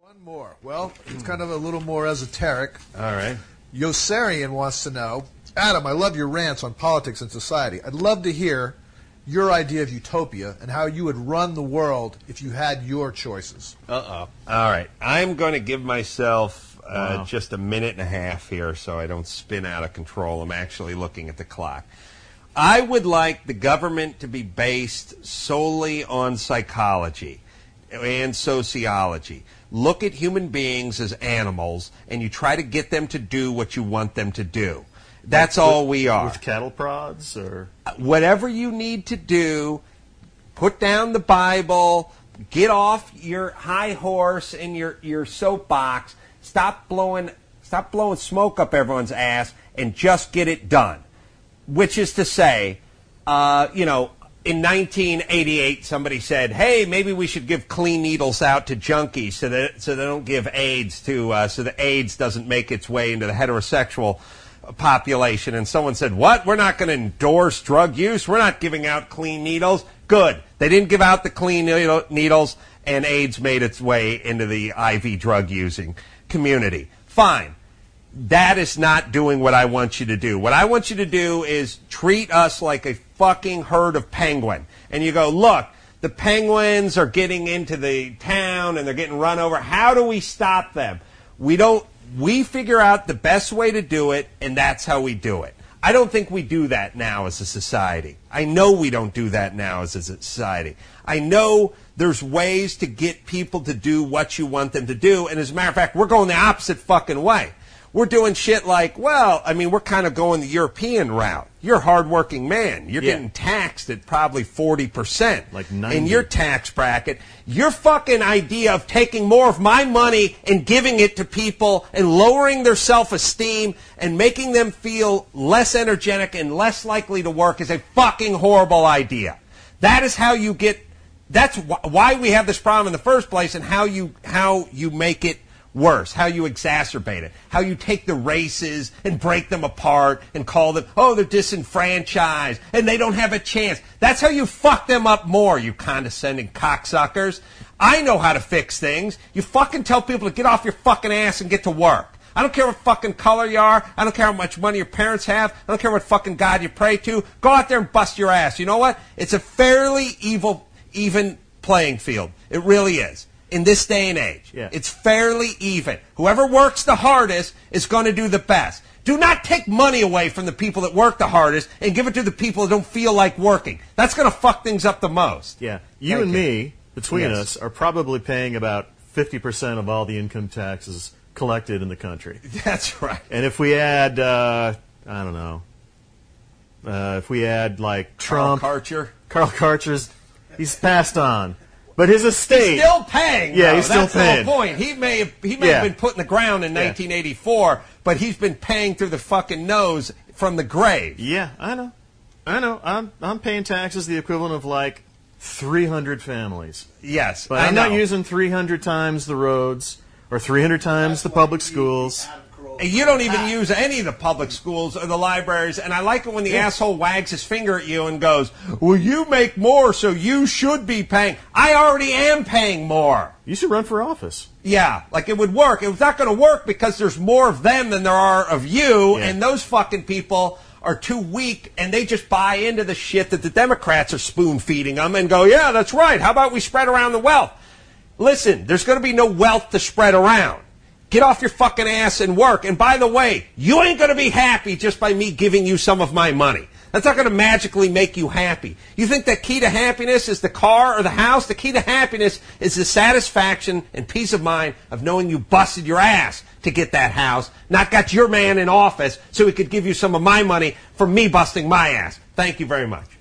One more. Well, it's kind of a little more esoteric. All right. Yossarian wants to know, Adam, I love your rants on politics and society. I'd love to hear your idea of utopia and how you would run the world if you had your choices. All right. I'm going to give myself just a minute and a half here so I don't spin out of control. I'm actually looking at the clock. I would like the government to be based solely on psychology and sociology. Look at human beings as animals, and you try to get them to do what you want them to do. That's all we are. With cattle prods? Or whatever you need to do, put down the Bible, get off your high horse and your soapbox, stop blowing smoke up everyone's ass, and just get it done. Which is to say, in 1988, somebody said, "Hey, maybe we should give clean needles out to junkies so they don't give AIDS so the AIDS doesn't make its way into the heterosexual population." And someone said, "What? We're not going to endorse drug use. We're not giving out clean needles." Good. They didn't give out the clean needles, and AIDS made its way into the IV drug using community. Fine. That is not doing what I want you to do. What I want you to do is treat us like a fucking herd of penguin. And you go, look, the penguins are getting into the town and they're getting run over. How do we stop them? We figure out the best way to do it, and that's how we do it. I don't think we do that now as a society. I know we don't do that now as a society. I know there's ways to get people to do what you want them to do, and as a matter of fact, we're going the opposite fucking way. We're doing shit like, we're kind of going the European route. You're a hardworking man. You're getting taxed at probably 40%. Like 90. In your tax bracket. Your fucking idea of taking more of my money and giving it to people and lowering their self-esteem and making them feel less energetic and less likely to work is a fucking horrible idea. That is how you get, that's why we have this problem in the first place, and how you make it worse, how you exacerbate it, how you take the races and break them apart and call them, oh, they're disenfranchised and they don't have a chance. That's how you fuck them up more, you condescending cocksuckers. I know how to fix things. You fucking tell people to get off your fucking ass and get to work. I don't care what fucking color you are. I don't care how much money your parents have. I don't care what fucking God you pray to. Go out there and bust your ass. You know what? It's a fairly even playing field. It really is. In this day and age. Yeah. It's fairly even. Whoever works the hardest is going to do the best. Do not take money away from the people that work the hardest and give it to the people that don't feel like working. That's going to fuck things up the most. Yeah. You and me, between us, are probably paying about 50% of all the income taxes collected in the country. That's right. And if we add, if we add like Trump. Carl Karcher's, he's passed on. But his estate... He's still paying. Yeah, though. he's still That's paying. the whole point. He may have been put in the ground in 1984, but he's been paying through the fucking nose from the grave. Yeah, I know. I'm paying taxes the equivalent of like 300 families. Yes, but I'm not using 300 times the roads or 300 times the public schools. You don't even use any of the public schools or the libraries, and I like it when the asshole wags his finger at you and goes, well, you make more, so you should be paying. I already am paying more. You should run for office. Yeah, like it would work. It's not going to work because there's more of them than there are of you, and those fucking people are too weak, and they just buy into the shit that the Democrats are spoon-feeding them and go, yeah, that's right. How about we spread around the wealth? Listen, there's going to be no wealth to spread around. Get off your fucking ass and work. And by the way, you ain't going to be happy just by me giving you some of my money. That's not going to magically make you happy. You think the key to happiness is the car or the house? The key to happiness is the satisfaction and peace of mind of knowing you busted your ass to get that house, not got your man in office so he could give you some of my money for me busting my ass. Thank you very much.